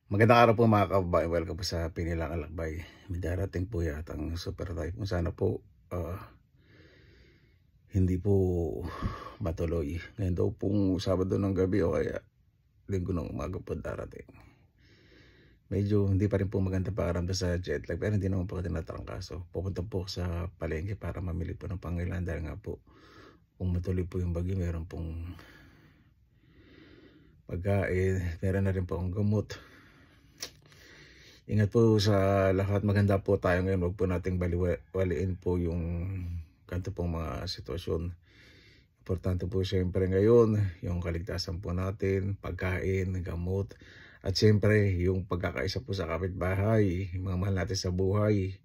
Magandang araw po mga kababayan. Welcome po sa Pinilang Alakbay. May darating po yata ang super typhoon. Sana po hindi po matuloy. Ngayon daw pong Sabado ng gabi o kaya Linggo ng umaga po darating. Medyo hindi pa rin po maganda pakiramdam sa jet lag, pero hindi naman po tinatrangkaso. Pupunta po sa palengke para mamili po ng pangailangan dahil nga po kung matuloy po yung bagyo, meron pong pagkain, meron na rin po ang gamot. Ingat po sa lahat. Maganda po tayo ngayon. Huwag po nating baliwaliin po yung ganito pong mga sitwasyon. Importante po siyempre ngayon yung kaligtasan po natin, pagkain, gamot, at siyempre yung pagkakaisa po sa kapitbahay, yung mga mahal natin sa buhay.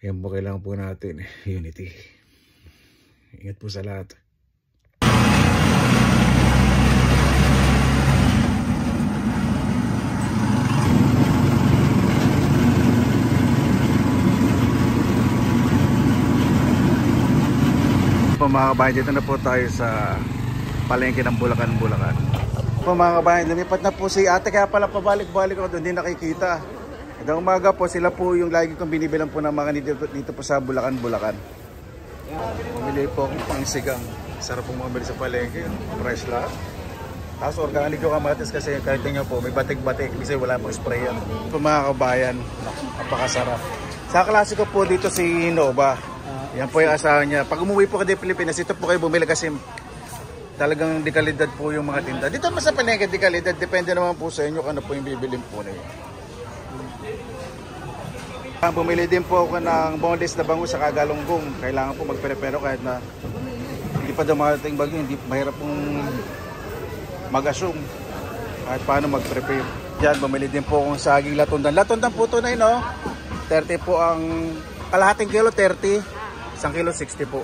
Yan po kailangan po natin, unity. Ingat po sa lahat. Mga kabayan, dito na po tayo sa palengke ng Bulacan. Mga kabayan, lumipat na po si ate, kaya pala pabalik-balik ako doon, hindi nakikita. Itong umaga po, sila po yung lagi kong binibilang po ng mga dito po sa Bulacan. Bumili po akong pangsigang. Sarap pong mabili sa palengke, fresh lahat. Tapos organic yung kamatis kasi kahit nyo po, may batik-batik, kasi wala pong spray yan. Mga kabayan, napakasarap. Sa klase ko po dito si Nova. Yan po yung asawa niya. Pag umuwi po kayo Pilipinas, ito po kayo bumili kasi talagang dekalidad po yung mga tinda. Dito naman sa palengke, dekalidad. Depende naman po sa inyo kung ano po yung bibilin po na yun. Bumili din po ako ng boneless na bangus sa Kagalunggong. Kailangan po magpreparo kahit na hindi pa dumarating bagyo. Hindi mahirap pong mag-assume kahit paano mag-prepare. Diyan, bumili din po akong saging latundan. Latundan po ito na yun, no? 30 po ang kalahating kilo, 30. 1 kilo 60 po.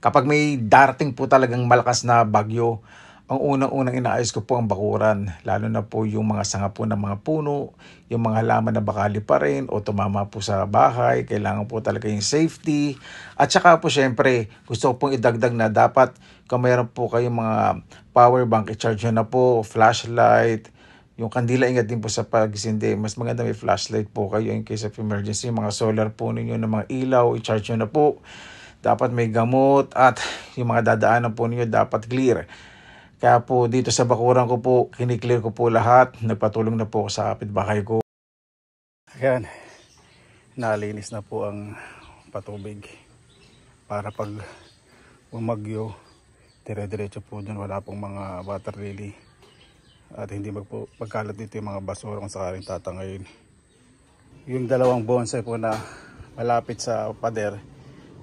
Kapag may darating po talagang malakas na bagyo, ang unang-unang inaayos ko po ang bakuran. Lalo na po yung mga sanga po ng mga puno, yung mga halaman na bakali pa rin o tumama po sa bahay. Kailangan po talaga yung safety. At saka po syempre, gusto ko pong idagdag na dapat kung mayroon po kayong mga power bank, i-charge nyo na po, flashlight, yung kandila, ingat din po sa pagisindi. Mas maganda may flashlight po kayo in case of emergency. Yung mga solar po ninyo na mga ilaw, i-charge nyo na po. Dapat may gamot at yung mga dadaanan po ninyo dapat clear. Kaya po dito sa bakuran ko po, kiniklear ko po lahat. Nagpatulong na po sa kapitbahay ko. Ayan, nalinis na po ang patubig. Para pag umagyo, dire-diretso po dyan. Wala pong mga water lily. At hindi magkalat dito yung mga basura kung sakaling tatangayin. Yung dalawang bonsai po na malapit sa pader,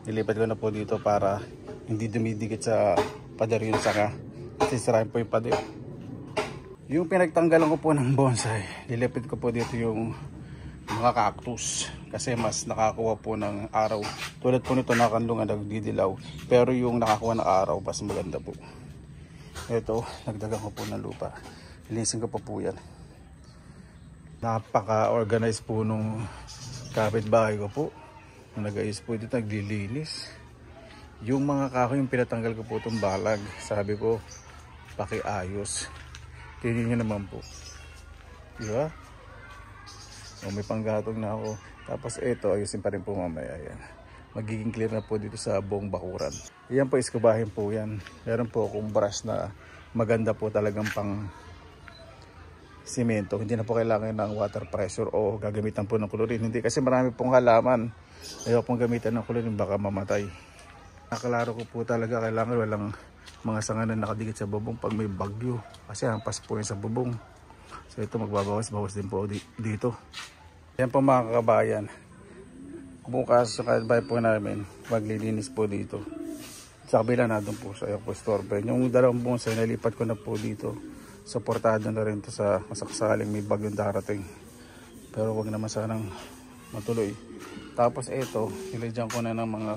nilipat ko na po dito para hindi dumidikit sa pader yung saka. Sisirain po yung pader. Yung pinagtanggalan ko po ng bonsai, nilipit ko po dito yung mga cactus kasi mas nakakuha po ng araw. Tulad po nito nakanlungan, nagdidilaw, pero yung nakakuha ng araw mas maganda po. Ito, nagdagan ko po ng lupa, linisin ko po yan. Napaka-organized po nung kapitbahay ko po. Nung nag-ayos po dito, naglilinis. Yung mga kahoy yung pinatanggal ko po itong balag, sabi ko pakiayos. Tingnan nyo naman po, diba? O, may panggatong na ako. Tapos ito, ayusin pa rin po mamaya. Yan. Magiging clear na po dito sa buong bakuran. Yan po, iskubahin po yan. Meron po akong brush na maganda po talagang pang simento. Hindi na po kailangan ng water pressure o gagamitan po ng chlorine. Hindi kasi marami pong halaman. Ayaw pong gamitan ng chlorine, baka mamatay. Nakalaro ko po talaga, kailangan walang mga sanga na nakadikit sa bubong pag may bagyo. Kasi hampas po yan sa bubong. So ito, magbabawas-bawas din po dito. Yan po mga kakabayan. Bukas sa kapitbahay po namin, maglilinis po dito. Sa kabila na doon po sa po store. Yung dalawang bonsai, nalipat ko na po dito. Suportado na rin to sa masaksaling may bagyong darating. Pero wag naman sanang matuloy. Tapos ito, nilagyan ko na ng mga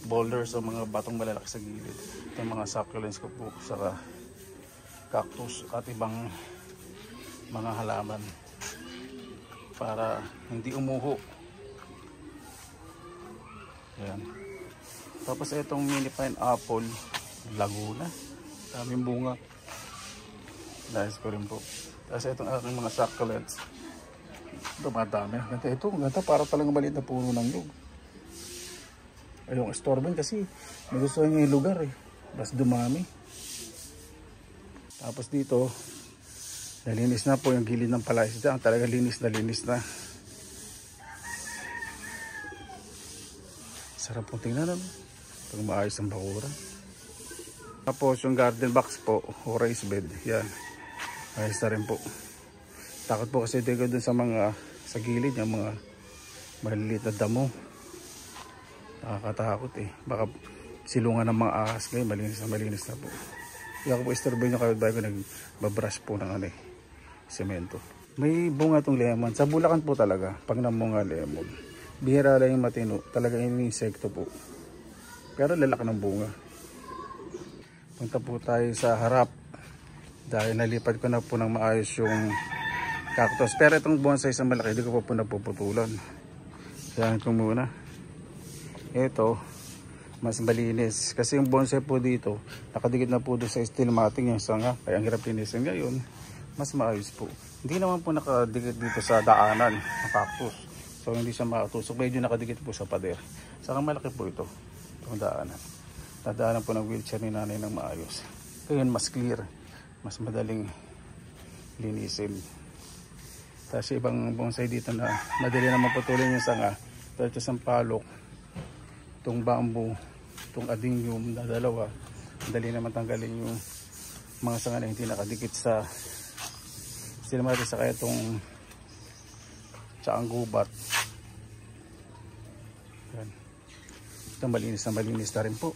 boulders o mga batong malalaki sa gilid. Ito mga succulents ko po sa cactus at ibang mga halaman para hindi umuho. Ayan. Tapos itong mini pineapple, Laguna. Daming bunga. Nice ko rin po. Tapos itong aking mga succulents. Dumadami. Ito, ganda para talagang maliit na puno ng nyug. Ayong storbin kasi may gusto niya yung lugar eh. Bas dumami. Tapos dito, nalinis na po yung gilid ng palaisdang. Talaga linis na. Sarap po tingnan naman. Pag maayos ang bakuran. Tapos yung garden box po, o raised bed. Yan. Ayos na rin po. Takot po kasi dito dun sa gilid yung mga maliliit na damo. Nakakatakot eh. Baka silungan ng mga ahas ngayon. Malinis na po. Hindi ako po istorboy nyo kayo bago nagbabrush po ng semento. May bunga tong lemon. Sa Bulacan po talaga. Pag namunga lemon. Bihira lang yung matino. Talaga yung insekto po. Pero lalaki ng bunga. Punta po tayo sa harap. Dahil nalipad ko na po ng maayos yung cactus. Pero itong bonsai sa malaki, hindi ko po napuputulan. Yan ko muna. Ito, mas malinis. Kasi yung bonsai po dito, nakadikit na po doon sa steel matting yung sanga. Kaya ang hirap linisin ngayon, mas maayos po. Hindi naman po nakadikit dito sa daanan ng cactus. So hindi siya makatusok. Medyo nakadikit po sa pader. Saka malaki po ito. Itong daanan. Dadaanan po ng wheelchair ni nanay ng maayos. Ngayon mas clear. Mas madaling linisin. Tapos ibang bonsai dito na madali naman putulin yung sanga. Ito sampalok. Itong bamboo. Itong adenium na dalawa. Madali naman tanggalin yung mga sanga na hindi nakadikit sa silmati sa kaya itong tsaang gubat. Yan. Ito malinis na rin po.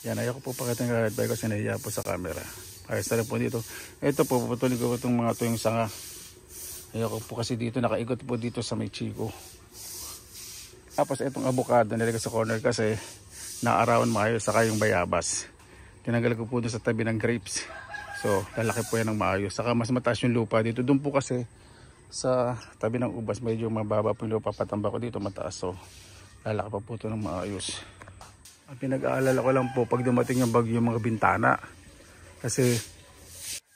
Yan, ayaw ko po pakita ng kakadbay kasi nahiya po sa camera. Ayos na rin po dito. Ito po, puputulin ko itong mga tuyong sanga. Ayaw ko po kasi dito, nakaikot po dito sa may chiko. Tapos itong avocado nilagay sa corner kasi naarawan maayos saka yung bayabas. Tinanggal ko po doon sa tabi ng grapes. So, lalaki po yan ng maayos. Saka mas mataas yung lupa dito. Doon po kasi sa tabi ng ubas, medyo mababa po yung lupa. Patamba ko dito mataas. So, lalaki pa po ito ng maayos. Ang pinag-aalala ko lang po pag dumating yung bagyo yung mga bintana. Kasi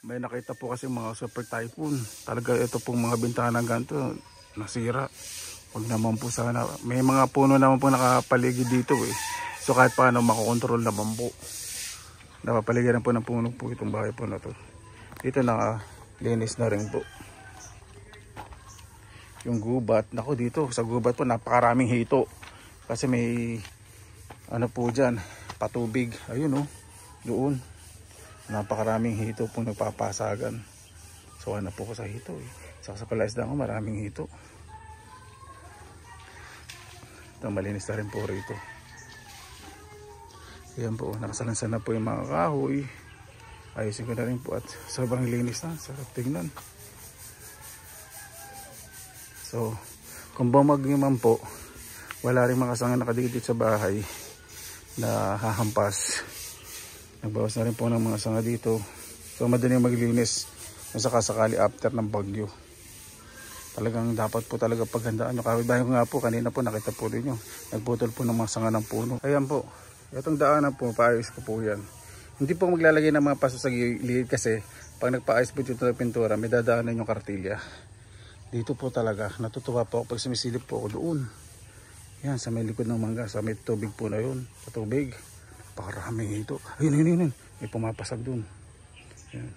may nakita po kasi mga super typhoon. Talaga ito pong mga bintana ganito nasira. Huwag naman po sana. May mga puno naman po nakapaligid dito eh. So kahit paano makokontrol naman po. Napapaligiran po ng puno po itong bahay po na to. Dito nakalinis na rin po. Yung gubat. Naku dito sa gubat po napakaraming hito. Kasi may ano po dyan, patubig. Ayun oh, doon. Napakaraming hito po nagpapasagan. So hanap po ko sa hito eh. Saka sa palaisdaan ko maraming hito. Ito malinis na rin po rito. Ayan po, nakasalansan na po yung mga kahoy. Ayusin ko na rin po at sobrang linis na. Sarap tingnan. So, kung bumagyo man po, wala rin mga sanga nakadikit sa bahay na hahampas. Nagbawas na rin po ng mga sanga dito. So madali maglinis kung sakasakali after ng bagyo. Talagang dapat po talaga paghandaan nyo. Kawibayan ko nga po, kanina po nakita po rin nyo. Nagputol po ng mga sanga ng puno. Ayan po, itong daanan po, paayos ko po yan. Hindi po maglalagay ng mga paso sa gilid kasi pag nagpaayos po dito ng pintura, may dadaanan yung kartilya. Dito po talaga, natutuwa po ako pag sumisilip po ako doon. Yan, sa may likod ng mangga, sa may tubig po na yun. Sa tubig, pakaraming ito. Ayun. May pumapasag doon. Yan.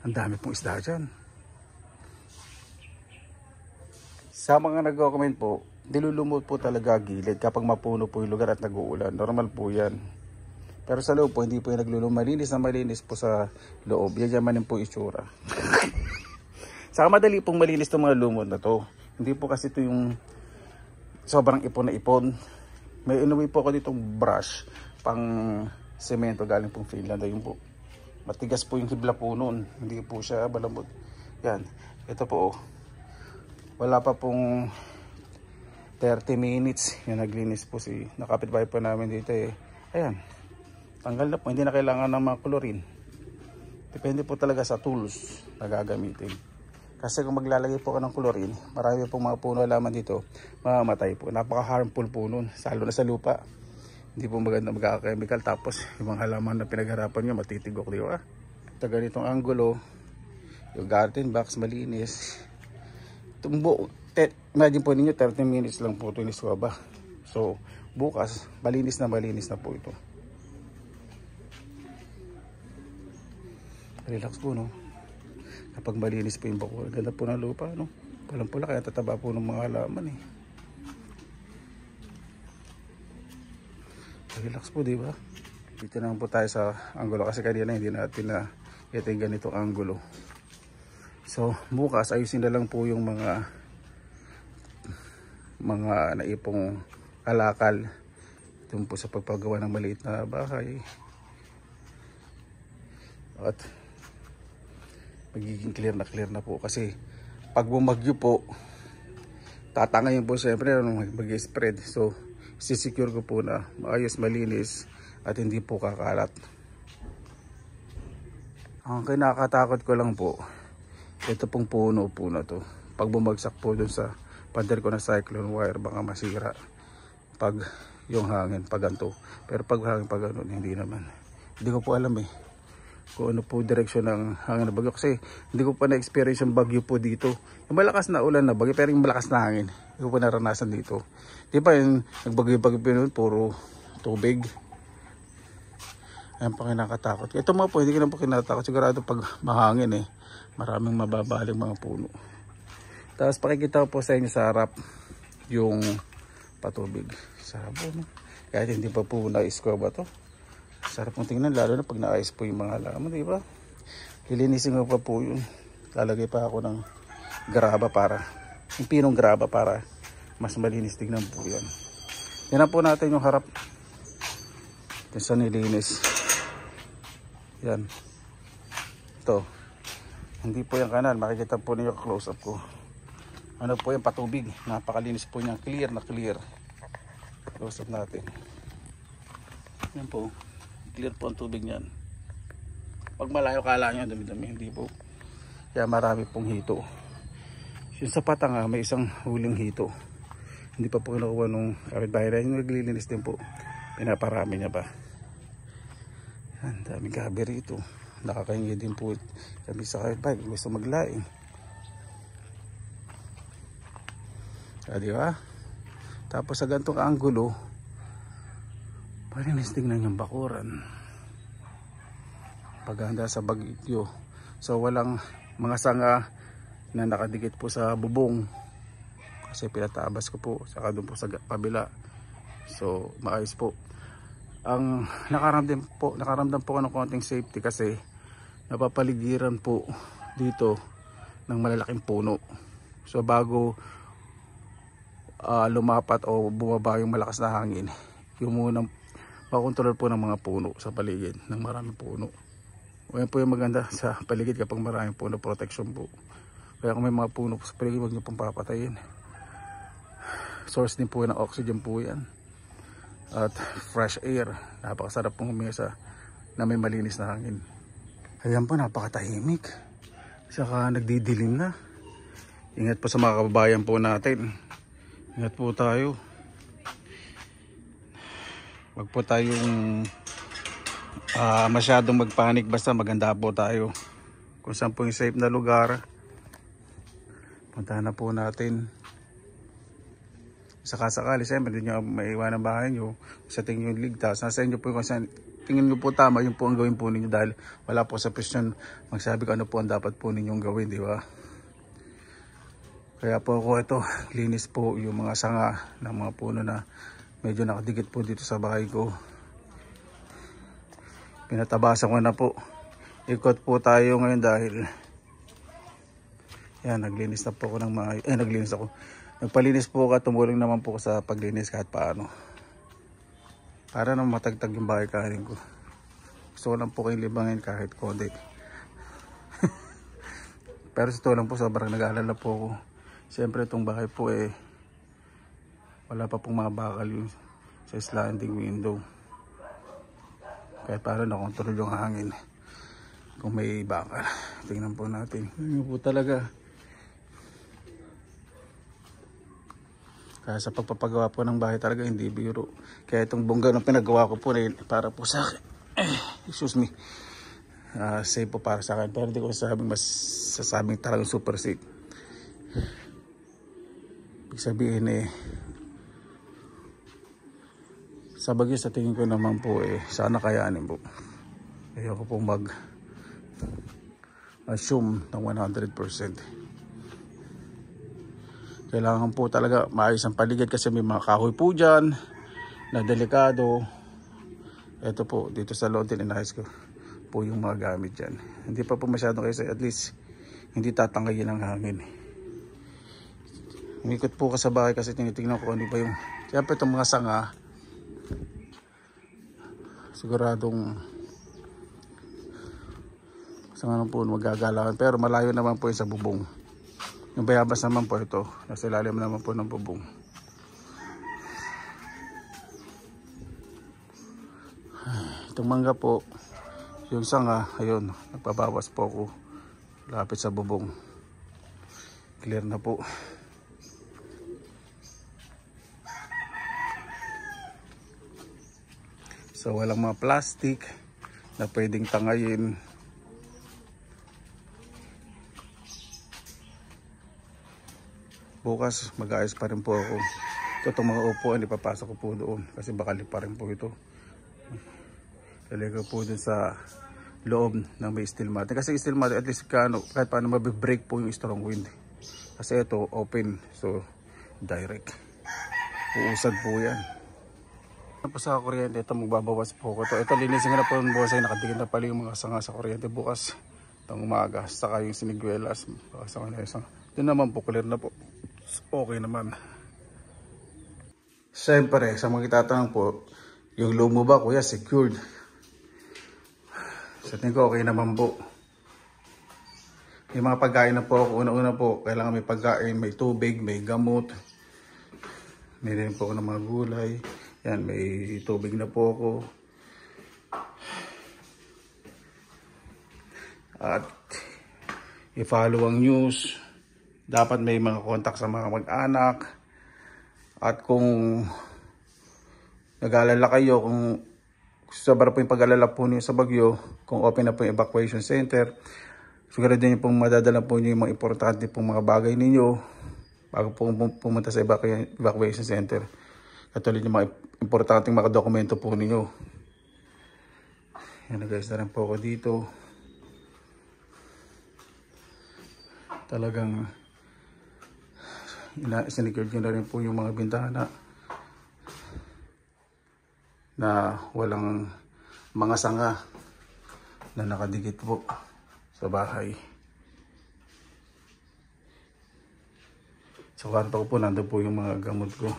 Ang dami pong isda dyan. Sa mga nag-comment po, nilulumot po talaga gilid kapag mapuno po yung lugar at nag-uulan. Normal po yan. Pero sa loob po, hindi po yung naglulumot. Malinis po sa loob. Yan man po itsura. Saka madali pong malinis itong mga lumot na to. Hindi po kasi ito yung sobrang ipon na ipon. May inuwi po ako ditong brush pang semento galing pong Finland. Ayun po. Matigas po yung hibla po noon. Hindi po siya balambot. Yan. Ito po. Wala pa pong 30 minutes. Yan naglinis po si nakapitbahay po namin dito eh. Ayan. Tanggal na po. Hindi na kailangan ng mga chlorine. Depende po talaga sa tools na gagamitin. Kasi kung maglalagay po ka ng chlorine, marami pong mga puno halaman dito, mamamatay po. Napaka-harmful po nun, lalo na sa lupa. Hindi po maganda magkaka-chemical, tapos yung mga halaman na pinagharapan nyo, matitigok, di ba? Ito ganitong angulo, yung garden box malinis. Imagine po ninyo, 30 minutes lang po ito iniswaba. So, bukas, malinis na po ito. Relax po, no? Kapag malinis po yung bakura, ganda po ng lupa, no? Pulang-pula, kaya tataba po ng mga halaman, eh. Relax po, di ba? Dito naman po tayo sa angulo kasi kanina hindi natin na iting ganitong angulo. So, bukas ayusin na lang po yung mga naipong kalakal doon po sa pagpagawa ng maliit na bahay. At magiging clear na po kasi pag bumagyo po, tatangayin po siyempre mag-spread. So, sisecure ko po na maayos, malinis at hindi po kakalat. Ang kinakatakot ko lang po, ito pong puno po na to. Pag bumagsak po dun sa pader ko na cyclone wire, baka masira pag yung hangin, pag ganito. Pero pag hangin, pag ganun, hindi naman. Hindi ko po alam eh kung ano po direksyon ng hangin na bagyo. Kasi hindi ko pa na-experience yung bagyo po dito. Yung malakas na ulan na bagyo, pero yung malakas na hangin, hindi ko pa naranasan dito. Di ba yung nagbagyo-bagyo po yun, puro tubig. Ayan pa kinakatakot. Ito mga po, hindi ko na po kinatakot. Sigurado pag mahangin eh, maraming mababaling mga puno. Tapos pakikita ko po sa inyo sa harap yung patubig. Sarap po, no? Kahit hindi pa po na-escoba to. Sarap mong tingnan, lalo na pag naayos po yung mga halaman, di ba? Lilinisin ko pa po yun. Lalagay pa ako ng graba yung pinong graba para mas malinis. Tignan po yan. Yan po natin yung harap. Yan sa nilinis. Yan. Ito. Hindi po yung kanal. Makikita po ninyo close up ko. Ano po yung patubig. Napakalinis po niya. Clear na clear. Close up natin. Yan po. Clear po ang tubig niyan. Pag malayo kala nyo, dami-dami. Hindi po. Kaya marami pong hito. Yung sa patanga, may isang huling hito. Hindi pa po kinukuha nung kapitbahay. Yung naglilinis din po. Pinaparami niya pa. Yan, daming gabi rito. Nakakahingi din po kami sa kapitbahay. Gusto maglaing. Di ba? Tapos sa gantong anggulo, palinis tingnan yung bakuran. Paghanda sa bagyo. So walang mga sanga na nakadikit po sa bubong. Kasi pinatabas ko po. Saka doon po sa pabila. So maayos po. Ang nakaramdam po ko ng konting safety kasi napapaligiran po dito ng malalaking puno. So bago lumapat o bumaba yung malakas na hangin, yung munang makontrol po ng mga puno sa paligid ng maraming puno. Yan po yung maganda sa paligid kapag maraming puno, protection po. Kaya kung may mga puno po sa paligid, huwag nyo pong papatayin. Source din po ng oxygen po yan. At fresh air. Napakasarap pong huminga na may malinis na hangin. Ayan po, napakatahimik. Saka nagdidilim na. Ingat po sa mga kababayan po natin. Ingat po tayo. Wag po tayong masyadong magpanik, basta maganda po tayo. Kung saan po yung safe na lugar, puntahan na po natin. Sakasakali, siyempre hindi nyo maiwan ang bahay nyo. Sa tingin nyo ligtas, nasa inyo po kung saan tingin nyo po tama, yun po ang gawin po ninyo. Dahil wala po sa presyon magsabi ko ano po ang dapat po ninyong gawin, di ba? Kaya po ako ito, linis po yung mga sanga ng mga puno na medyo nakadikit po dito sa bahay ko. Pinatabasan ko na po. Ikot po tayo ngayon dahil yan, naglinis na po ako ng naglinis ako. Nagpalinis po ako at tumulong naman po sa paglinis kahit paano. Para naman matagtag yung bahay kanin ko. Gusto ko lang po kayong libangin kahit konti. Pero sa ito lang po, sobrang nag-aalala po ako. Siyempre itong bahay po wala pa pong mga bakal yung sa sliding window. Kaya para nakontrol yung hangin kung may bakal. Tingnan po natin. Yun po talaga. Kaya sa pagpapagawa po ng bahay talaga hindi biro. Kaya itong bungga na pinagawa ko po para po sa akin. Excuse me. Safe po para sa akin. Pero hindi ko sasabing talagang super safe. Ibig sabihin sa bagay sa tingin ko naman po sana kayanin po. Ayoko pong assume ng 100%. Kailangan po talaga maayos ang paligid kasi may mga kahoy po dyan na delikado. Ito po, dito sa loob din inayos ko po yung mga gamit dyan. Hindi pa po masyadong kasi at least hindi tatanggayin ng hangin. Umikot po ka sa bahay kasi tinitingnan ko ano ba yung... Siyempre itong mga sanga, siguradong sanga ng puno magagalawan. Pero malayo naman po yung sa bubong. Yung bayabas naman po ito, nasa ilalim naman po ng bubong. Itong mangga po, yung sanga, ayun, nagpabawas po ako. Lapit sa bubong. Clear na po. So walang mga plastic na pwedeng tangayin. Bukas mag-aayos pa rin po ako. Itong mga upuan ipapasok ko po doon kasi baka lipa rin po ito. Talaga po dun sa loob ng may steel mat. Kasi steel mat at least kahit paano mabibreak po yung strong wind. Kasi ito open, so direct. Uusad po yan. Ano po sa kuryente, ito magbabawas po ko. Ito linisin ko na po ng bosay, nakadikit na pala yung mga sanga sa kuryente bukas. Itong umaga, saka yung siniguelas. Doon naman po, clear na po. Okay naman. Siyempre, sa mga itatanong po, yung loan mo ba kuya secured? Sa tingin ko okay naman po. May mga pagkain na po ako. Una-una po, kailangan may pagkain, may tubig, may gamot. May rin po ako ng mga gulay. Yan, may tubig na po ako. At i-follow ang news. Dapat may mga contact sa mga mag-anak. At kung nag-aalala kayo, kung sobra po yung pag-alala po niyo sa bagyo, kung open na po yung evacuation center, siguro din pong madadala po niyo yung mga importante pong mga bagay ninyo bago po pumunta sa evacuation center. Katulad yung mga importanteng mga dokumento po ninyo. Yan na guys, na rin po ako dito. Talagang sinicure ko na rin po yung mga bintana na walang mga sanga na nakadikit po sa bahay. Sa kwarto ko po, nandun po yung mga gamot ko.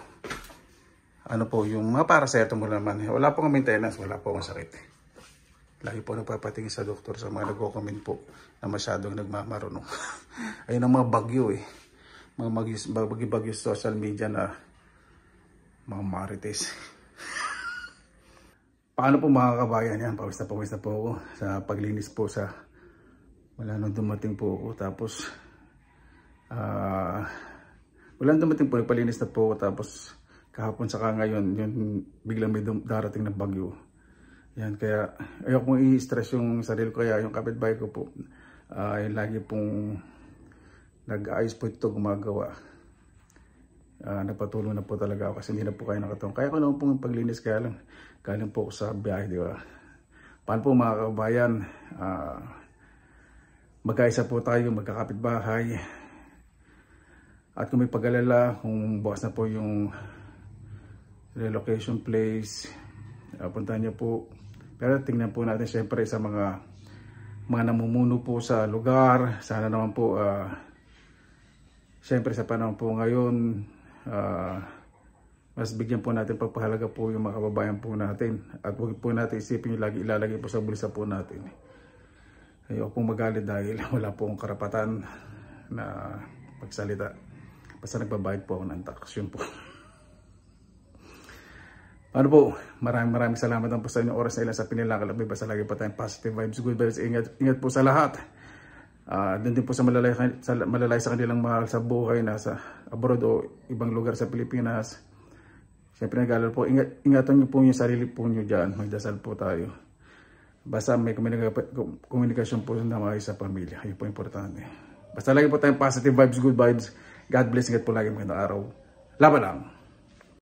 Ano po, yung mga paracetamol naman. Wala po akong maintenance, wala po akong sakit. Lagi po nagpapatingin sa doktor sa mga nagko-comment po na masyadong nagmamarunong. Ayun ang mga bagyo mga bagyo social media na mga marites. Paano po mga kabayan yan? Pawis na po ako sa paglinis po sa wala nang dumating po ako. Tapos wala nang dumating po, nagpalinis na po ako. Tapos kahapon saka ngayon yun, biglang may darating na bagyo. Yan, kaya ayoko kong i-stress yung sarili ko. Kaya yung kapitbahay ko po yung lagi pong nag-ayos po ito gumagawa. Nagpatulong na po talaga ako kasi hindi na po kayo nakatulong. Kaya ko naman pong paglinis, kaya lang galing po ako sa biyahe, di ba? Paano po mga kabayan, mag-aisa po tayo, magkakapitbahay. At kung may pag-alala, kung bukas na po yung relocation place, puntahan niyo po. Pero tingnan po natin syempre sa mga namumuno po sa lugar. Sana naman po syempre sa panahon po ngayon, mas bigyan po natin pagpahalaga po yung mga kababayan po natin. At huwag po natin isipin yung lagi ilalagay po sa bulsa po natin. Ayoko pong magalit dahil wala po akong karapatan na magsalita. Basta nagbabayad po ako ng tax, yun po. Ano po, maraming salamat po sa inyong oras na ilan sa pinilakalabay. Basta lagi po tayong positive vibes, good vibes. Ingat po sa lahat. Doon din po sa malalay sa kanilang mahal sa buhay, nasa abroad o ibang lugar sa Pilipinas. Siyempre nag-aalala po, ingatan niyo po yung sarili po niyo dyan. Magdasal po tayo. Basta may komunikasyon po na maayos sa pamilya. Yun po importante. Basta lagi po tayong positive vibes, good vibes. God bless. Ingat po lagi, magandang araw. Laban lang!